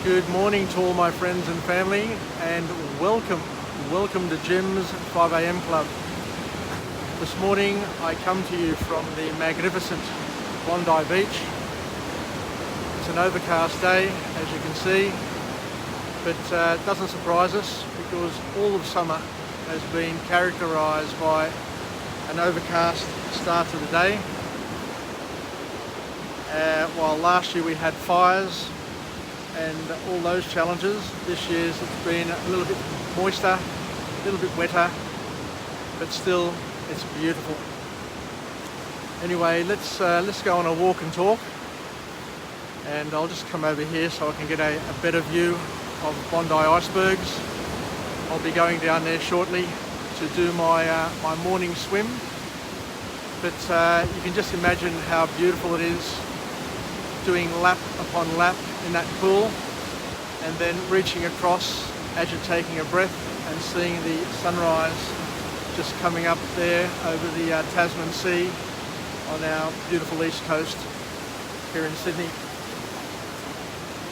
Good morning to all my friends and family, and welcome to Jim's 5am Club. This morning I come to you from the magnificent Bondi Beach. It's an overcast day, as you can see, but it doesn't surprise us because all of summer has been characterised by an overcast start to the day. While last year we had fires and all those challenges, this year's it's been a little bit moister, a little bit wetter, but still it's beautiful. Anyway, let's go on a walk and talk, and I'll just come over here so I can get a better view of Bondi icebergs. I'll be going down there shortly to do my morning swim, but you can just imagine how beautiful it is doing lap upon lap in that pool, and then reaching across as you're taking a breath and seeing the sunrise just coming up there over the Tasman Sea on our beautiful east coast here in Sydney.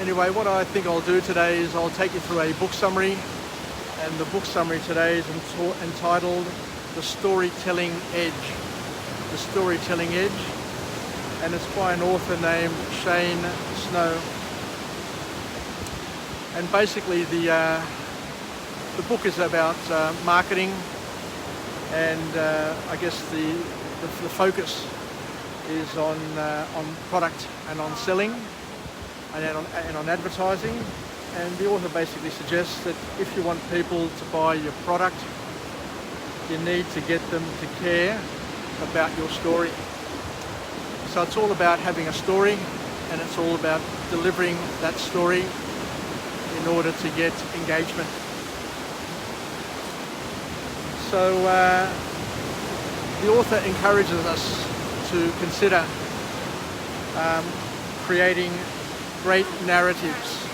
Anyway, what I think I'll do today is I'll take you through a book summary, and the book summary today is entitled The Storytelling Edge. The Storytelling Edge, and it's by an author named Shane Snow. And basically the book is about marketing, and I guess the focus is on product and on selling and on advertising. And the author basically suggests that if you want people to buy your product, you need to get them to care about your story. So it's all about having a story, and it's all about delivering that story in order to get engagement. So the author encourages us to consider creating great narratives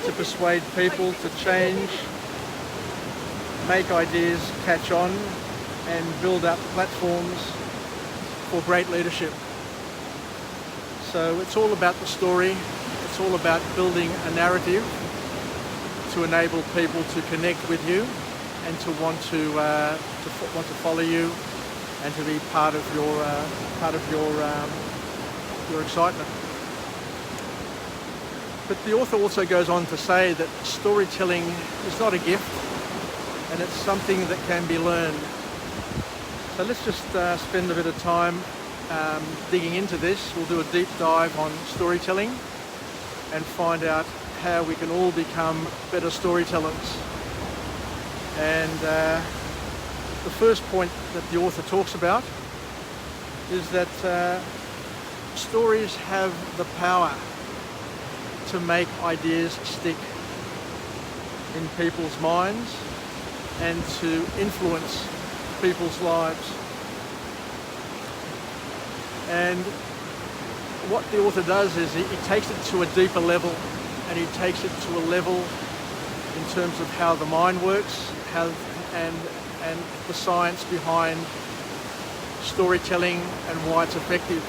to persuade people to change, make ideas catch on, and build up platforms for great leadership. So it's all about the story. It's all about building a narrative to enable people to connect with you and to want to follow you and to be part of your excitement. But the author also goes on to say that storytelling is not a gift, and it's something that can be learned. So let's just spend a bit of time digging into this. We'll do a deep dive on storytelling and find out how we can all become better storytellers. And the first point that the author talks about is that stories have the power to make ideas stick in people's minds and to influence people's lives. And what the author does is he takes it to a deeper level, and he takes it to a level in terms of how the mind works, and the science behind storytelling and why it's effective.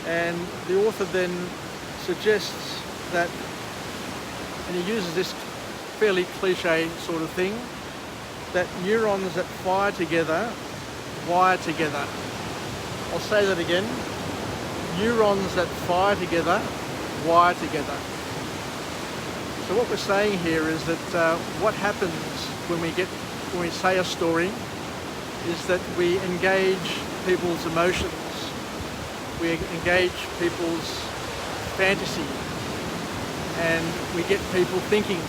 And the author then suggests that, and he uses this fairly cliche sort of thing, that neurons that fire together wire together. I'll say that again. Neurons that fire together wire together. So what we're saying here is that what happens when we say a story is that we engage people's emotions, we engage people's fantasy, and we get people thinking.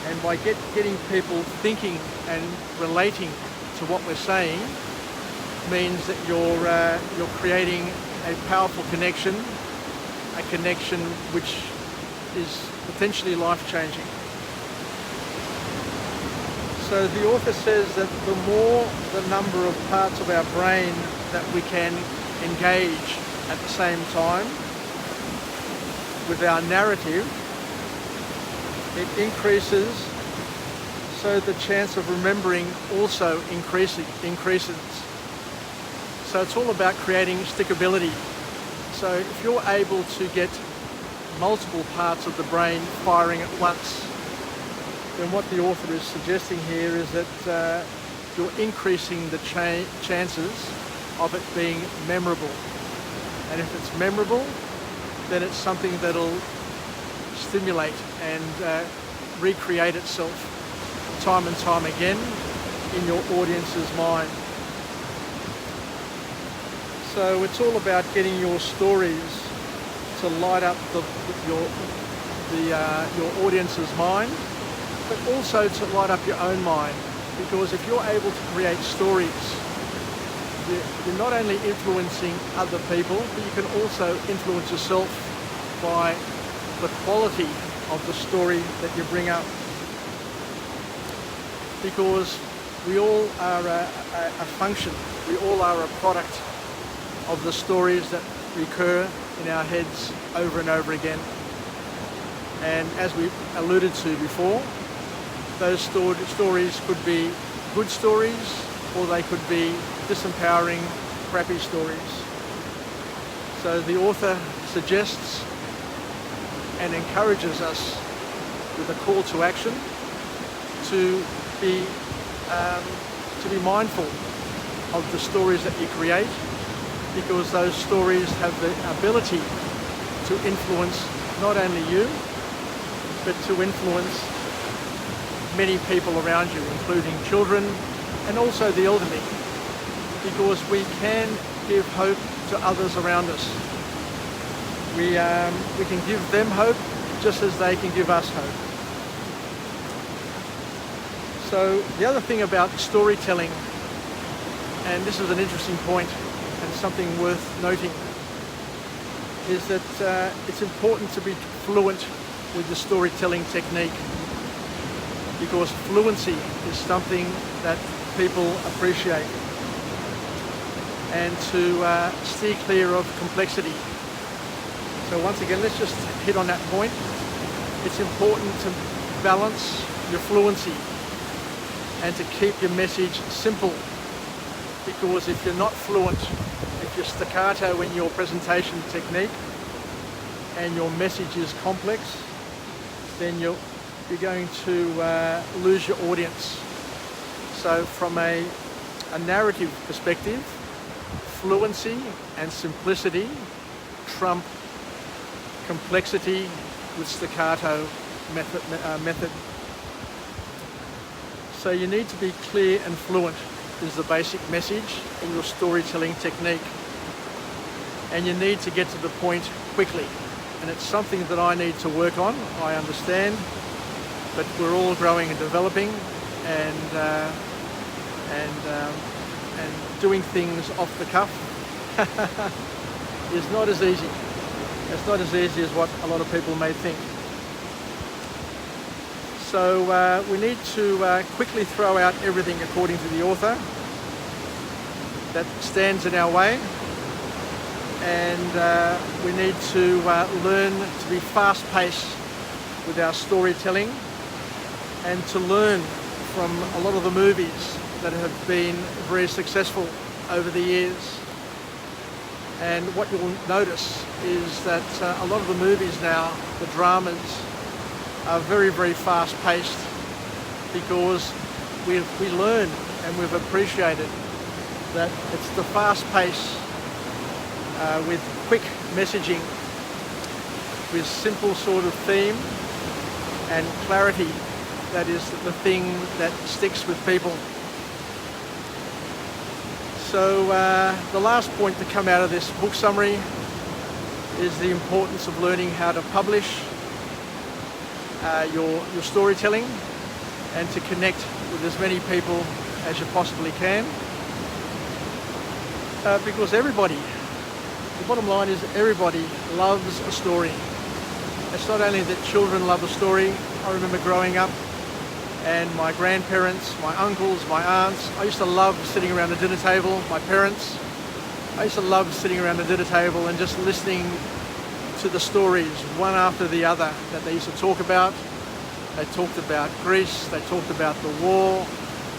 And by getting people thinking and relating to what we're saying means that you're creating a powerful connection, a connection which is potentially life-changing. So the author says that the more the number of parts of our brain that we can engage at the same time with our narrative, it increases, so the chance of remembering also increases. So it's all about creating stickability. So if you're able to get multiple parts of the brain firing at once, then what the author is suggesting here is that you're increasing the chances of it being memorable. And if it's memorable, then it's something that'll stimulate and recreate itself time and time again in your audience's mind. So it's all about getting your stories to light up your audience's mind, but also to light up your own mind. Because if you're able to create stories, you're not only influencing other people, but you can also influence yourself by the quality of the story that you bring up. Because we all are a function, we all are a product of the stories that recur in our heads over and over again. And as we alluded to before, those stories could be good stories, or they could be disempowering, crappy stories. So the author suggests and encourages us with a call to action to be mindful of the stories that you create, because those stories have the ability to influence not only you, but to influence many people around you, including children and also the elderly, because we can give hope to others around us. We can give them hope just as they can give us hope. So the other thing about storytelling, and this is an interesting point and something worth noting, is that it's important to be fluent with the storytelling technique, because fluency is something that people appreciate, and to steer clear of complexity. So once again, let's just hit on that point. It's important to balance your fluency and to keep your message simple, because if you're not fluent, if you're staccato in your presentation technique and your message is complex, then you're going to lose your audience. So from a narrative perspective, fluency and simplicity trump complexity with staccato method. So you need to be clear and fluent is the basic message in your storytelling technique. And you need to get to the point quickly. And it's something that I need to work on, I understand, but we're all growing and developing, and doing things off the cuff is not as easy. It's not as easy as what a lot of people may think. So we need to quickly throw out everything, according to the author, that stands in our way, and we need to learn to be fast-paced with our storytelling, and to learn from a lot of the movies that have been very successful over the years. And what you'll notice is that a lot of the movies now, the dramas, are very, very fast-paced, because we learn and we've appreciated that it's the fast pace with quick messaging, with simple sort of theme and clarity, that is the thing that sticks with people. So the last point to come out of this book summary is the importance of learning how to publish your storytelling, and to connect with as many people as you possibly can. Because everybody, the bottom line is everybody loves a story. It's not only that children love a story. I remember growing up, and my grandparents, my uncles, my aunts, I used to love sitting around the dinner table, my parents, I used to love sitting around the dinner table and just listening to the stories one after the other that they used to talk about. They talked about Greece, they talked about the war,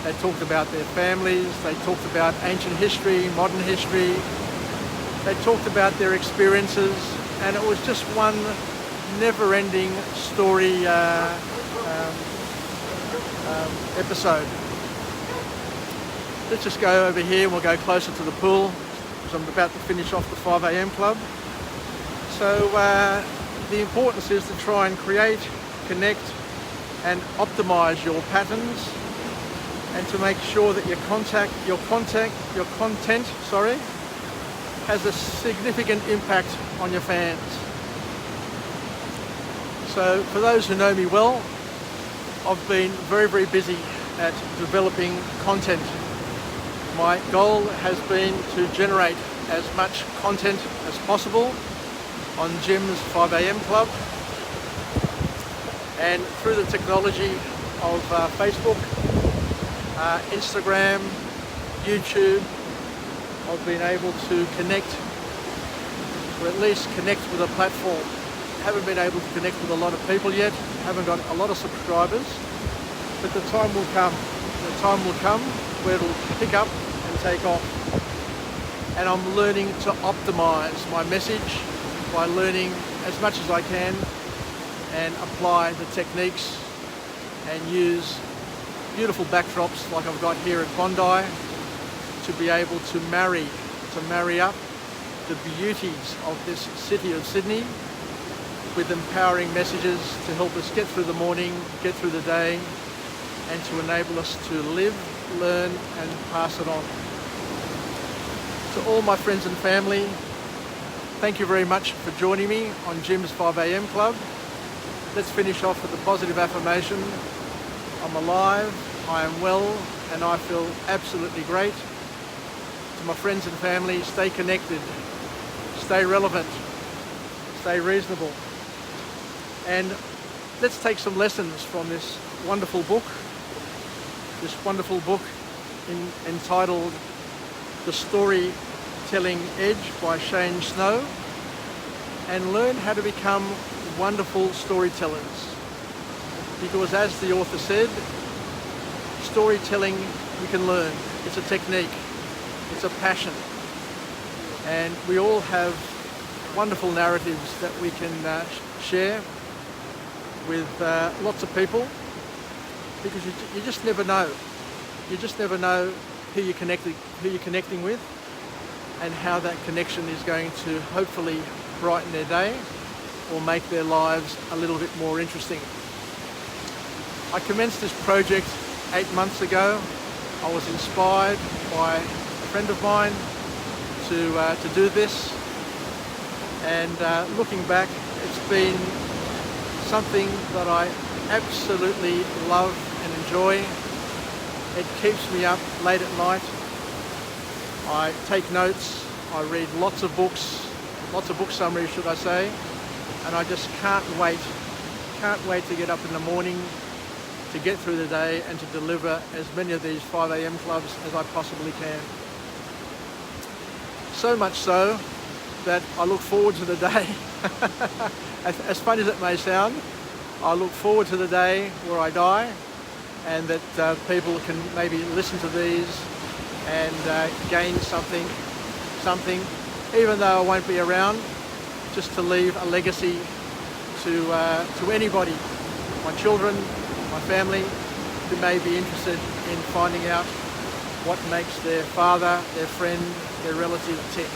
they talked about their families, they talked about ancient history, modern history, they talked about their experiences, and it was just one never-ending story episode. Let's just go over here and we'll go closer to the pool because I'm about to finish off the 5 a.m. club. So the importance is to try and create, connect and optimize your patterns, and to make sure that your content has a significant impact on your fans. So for those who know me well, I've been very, very busy at developing content. My goal has been to generate as much content as possible on Jim's 5 a.m. Club, and through the technology of Facebook, Instagram, YouTube, I've been able to connect, or at least connect with a platform. Haven't been able to connect with a lot of people yet, haven't got a lot of subscribers, but the time will come. The time will come where it'll pick up and take off. And I'm learning to optimize my message by learning as much as I can and apply the techniques and use beautiful backdrops like I've got here at Bondi to be able to marry up the beauties of this city of Sydney with empowering messages to help us get through the morning, get through the day, and to enable us to live, learn and pass it on. To all my friends and family, thank you very much for joining me on Jim's 5 a.m. Club. Let's finish off with a positive affirmation. I'm alive, I am well, and I feel absolutely great. To my friends and family, stay connected, stay relevant, stay reasonable. And let's take some lessons from this wonderful book entitled The Storytelling Edge by Shane Snow, and learn how to become wonderful storytellers. Because as the author said, storytelling we can learn. It's a technique, it's a passion, and we all have wonderful narratives that we can share with lots of people, because you just never know. You just never know who you're connecting with, and how that connection is going to hopefully brighten their day or make their lives a little bit more interesting. I commenced this project 8 months ago. I was inspired by a friend of mine to do this, and looking back, it's been something that I absolutely love and enjoy. It keeps me up late at night. I take notes, I read lots of book summaries should I say, and I just can't wait to get up in the morning, to get through the day and to deliver as many of these 5 a.m. clubs as I possibly can. So much so that I look forward to the day, as funny as it may sound, I look forward to the day where I die, and that people can maybe listen to these and gain something, even though I won't be around, just to leave a legacy to anybody, my children, my family, who may be interested in finding out what makes their father, their friend, their relative tick.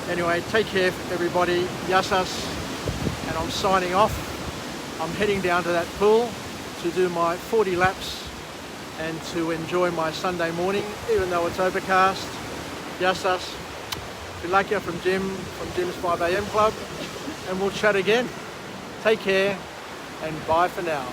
Anyway, take care everybody, Yassas, and I'm signing off. I'm heading down to that pool to do my 40 laps and to enjoy my Sunday morning, even though it's overcast. Yassas, Pilakia from Jim's 5 a.m. Club, and we'll chat again. Take care and bye for now.